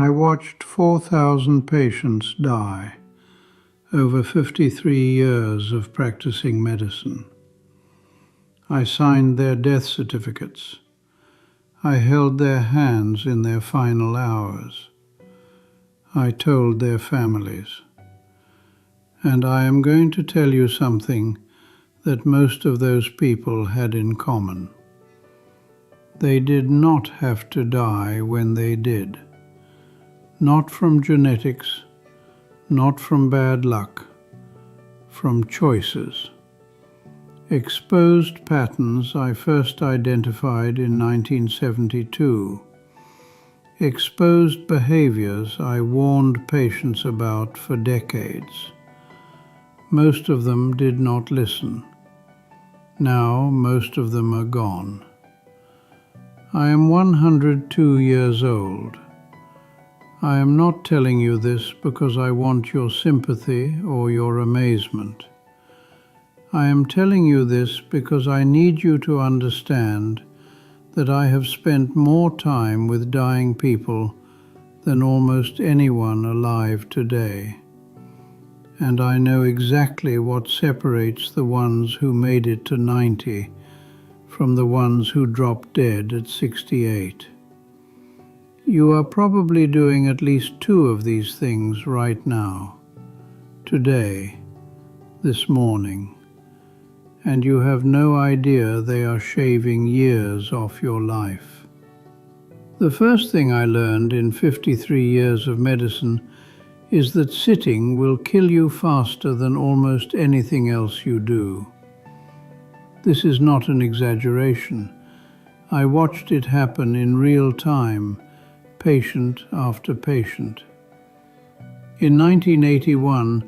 I watched 4,000 patients die over 53 years of practicing medicine. I signed their death certificates. I held their hands in their final hours. I told their families. And I am going to tell you something that most of those people had in common. They did not have to die when they did. Not from genetics, not from bad luck, from choices. Exposed patterns I first identified in 1972. Exposed behaviors I warned patients about for decades. Most of them did not listen. Now most of them are gone. I am 102 years old. I am not telling you this because I want your sympathy or your amazement. I am telling you this because I need you to understand that I have spent more time with dying people than almost anyone alive today. And I know exactly what separates the ones who made it to 90 from the ones who dropped dead at 68. You are probably doing at least 2 of these things right now, today, this morning, and you have no idea they are shaving years off your life. The first thing I learned in 53 years of medicine is that sitting will kill you faster than almost anything else you do. This is not an exaggeration. I watched it happen in real time, patient after patient. In 1981,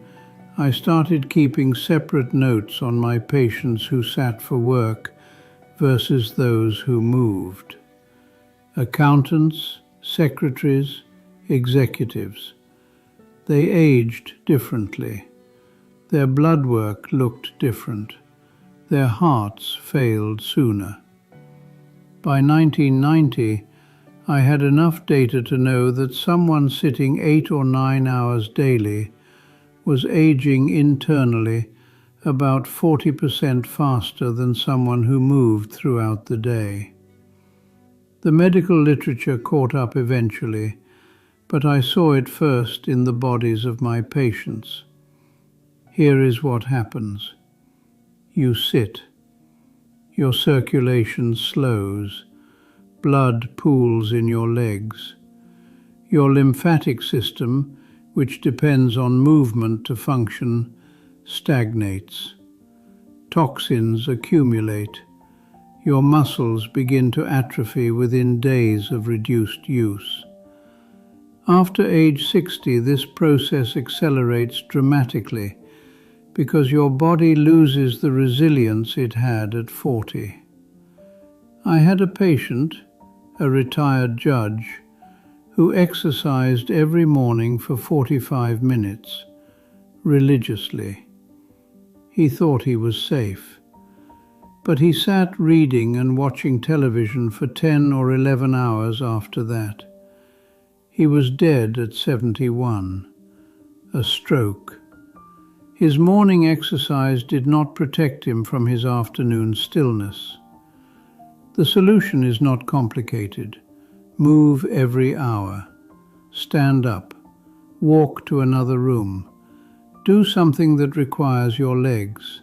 I started keeping separate notes on my patients who sat for work versus those who moved. Accountants, secretaries, executives. They aged differently. Their blood work looked different. Their hearts failed sooner. By 1990, I had enough data to know that someone sitting 8 or 9 hours daily was aging internally about 40% faster than someone who moved throughout the day. The medical literature caught up eventually, but I saw it first in the bodies of my patients. Here is what happens. You sit. Your circulation slows. Blood pools in your legs. Your lymphatic system, which depends on movement to function, stagnates. Toxins accumulate. Your muscles begin to atrophy within days of reduced use. After age 60, this process accelerates dramatically because your body loses the resilience it had at 40. I had a patient, a retired judge, who exercised every morning for 45 minutes, religiously. He thought he was safe, but he sat reading and watching television for 10 or 11 hours after that. He was dead at 71, a stroke. His morning exercise did not protect him from his afternoon stillness. The solution is not complicated. Move every hour. Stand up. Walk to another room. Do something that requires your legs.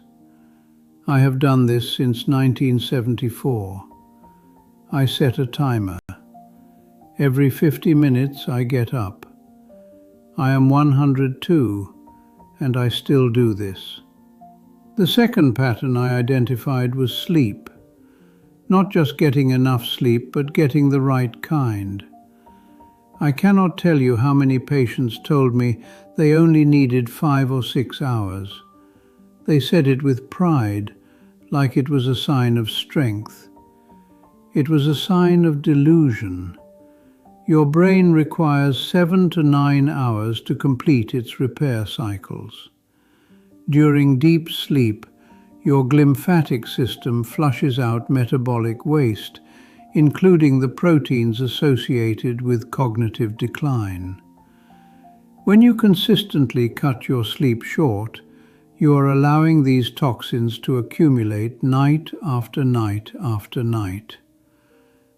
I have done this since 1974. I set a timer. Every 50 minutes I get up. I am 102, and I still do this. The second pattern I identified was sleep. Not just getting enough sleep, but getting the right kind. I cannot tell you how many patients told me they only needed 5 or 6 hours. They said it with pride, like it was a sign of strength. It was a sign of delusion. Your brain requires 7 to 9 hours to complete its repair cycles. During deep sleep, your glymphatic system flushes out metabolic waste including the proteins associated with cognitive decline. When you consistently cut your sleep short, you are allowing these toxins to accumulate night after night after night.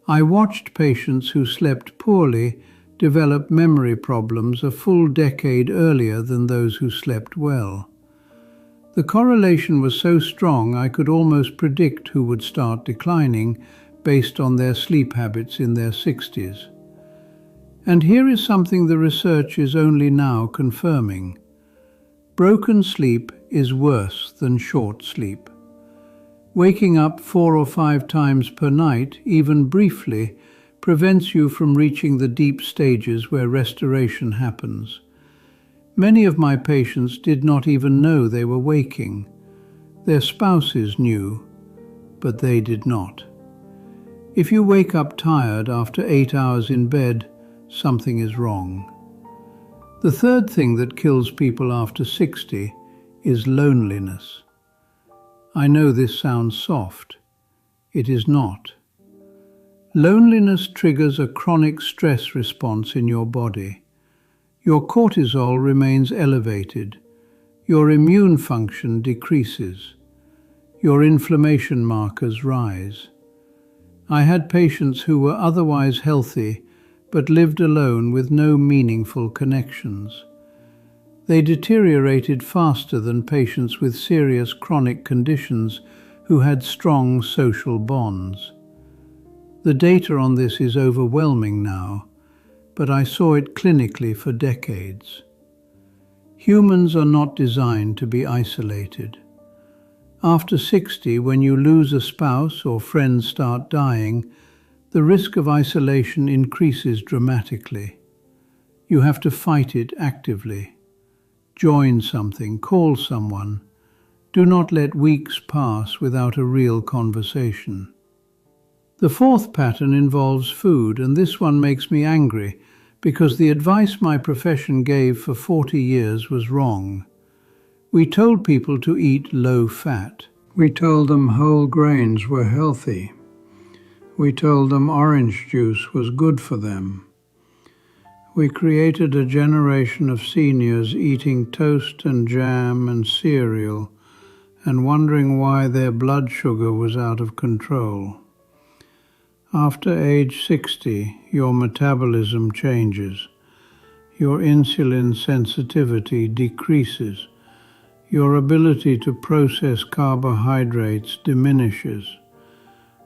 I watched patients who slept poorly develop memory problems a full decade earlier than those who slept well. The correlation was so strong I could almost predict who would start declining based on their sleep habits in their 60s. And here is something the research is only now confirming. Broken sleep is worse than short sleep. Waking up 4 or 5 times per night, even briefly, prevents you from reaching the deep stages where restoration happens. Many of my patients did not even know they were waking. Their spouses knew, but they did not. If you wake up tired after 8 hours in bed, something is wrong. The third thing that kills people after 60 is loneliness. I know this sounds soft. It is not. Loneliness triggers a chronic stress response in your body. Your cortisol remains elevated. Your immune function decreases. Your inflammation markers rise. I had patients who were otherwise healthy but lived alone with no meaningful connections. They deteriorated faster than patients with serious chronic conditions who had strong social bonds. The data on this is overwhelming now, but I saw it clinically for decades. Humans are not designed to be isolated. After 60, when you lose a spouse or friends start dying, the risk of isolation increases dramatically. You have to fight it actively. Join something, call someone. Do not let weeks pass without a real conversation. The fourth pattern involves food, and this one makes me angry because the advice my profession gave for 40 years was wrong. We told people to eat low fat. We told them whole grains were healthy. We told them orange juice was good for them. We created a generation of seniors eating toast and jam and cereal and wondering why their blood sugar was out of control. After age 60, your metabolism changes. Your insulin sensitivity decreases. Your ability to process carbohydrates diminishes.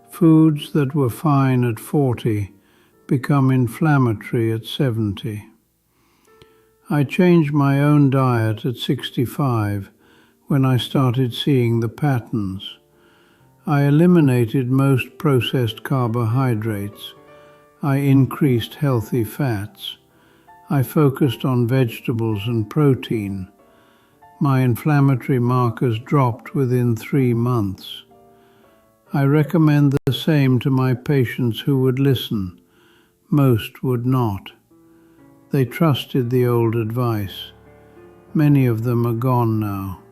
Foods that were fine at 40 become inflammatory at 70. I changed my own diet at 65 when I started seeing the patterns. I eliminated most processed carbohydrates. I increased healthy fats. I focused on vegetables and protein. My inflammatory markers dropped within 3 months. I recommend the same to my patients who would listen. Most would not. They trusted the old advice. Many of them are gone now.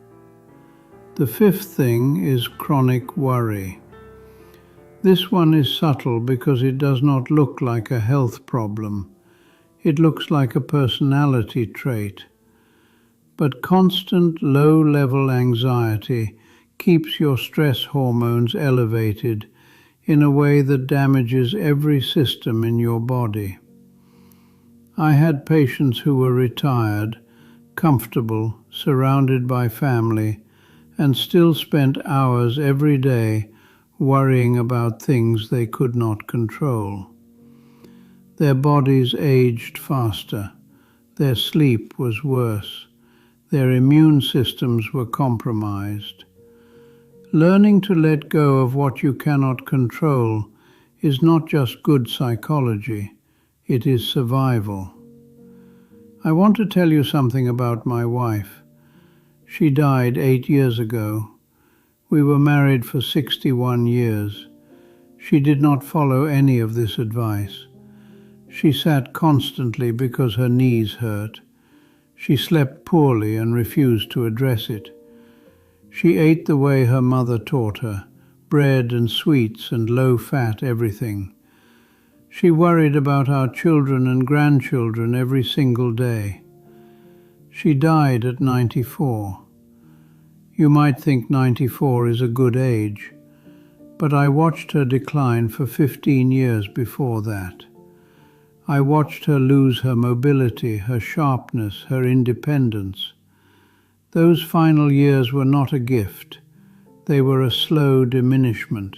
The fifth thing is chronic worry. This one is subtle because it does not look like a health problem. It looks like a personality trait. But constant low-level anxiety keeps your stress hormones elevated in a way that damages every system in your body. I had patients who were retired, comfortable, surrounded by family, and still spent hours every day worrying about things they could not control. Their bodies aged faster. Their sleep was worse. Their immune systems were compromised. Learning to let go of what you cannot control is not just good psychology, it is survival. I want to tell you something about my wife. She died 8 years ago. We were married for 61 years. She did not follow any of this advice. She sat constantly because her knees hurt. She slept poorly and refused to address it. She ate the way her mother taught her, bread and sweets and low-fat everything. She worried about our children and grandchildren every single day. She died at 94. You might think 94 is a good age, but I watched her decline for 15 years before that. I watched her lose her mobility, her sharpness, her independence. Those final years were not a gift. They were a slow diminishment.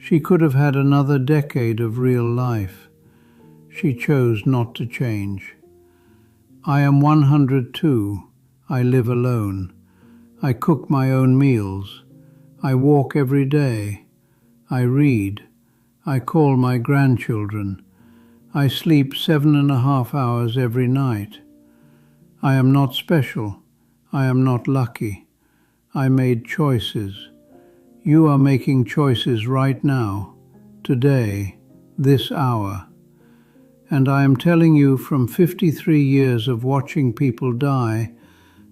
She could have had another decade of real life. She chose not to change. I am 102. I live alone. I cook my own meals. I walk every day. I read. I call my grandchildren. I sleep 7.5 hours every night. I am not special. I am not lucky. I made choices. You are making choices right now, today, this hour. And I am telling you from 53 years of watching people die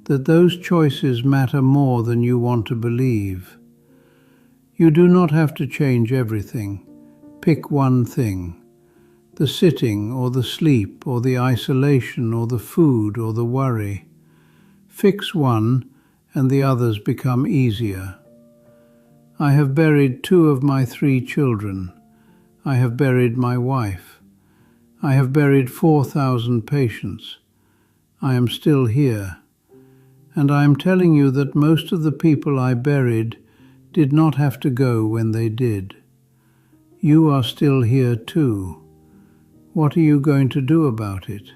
that those choices matter more than you want to believe. You do not have to change everything. Pick one thing. The sitting or the sleep or the isolation or the food or the worry. Fix one and the others become easier. I have buried 2 of my 3 children. I have buried my wife. I have buried 4,000 patients. I am still here. And I am telling you that most of the people I buried did not have to go when they did. You are still here too. What are you going to do about it?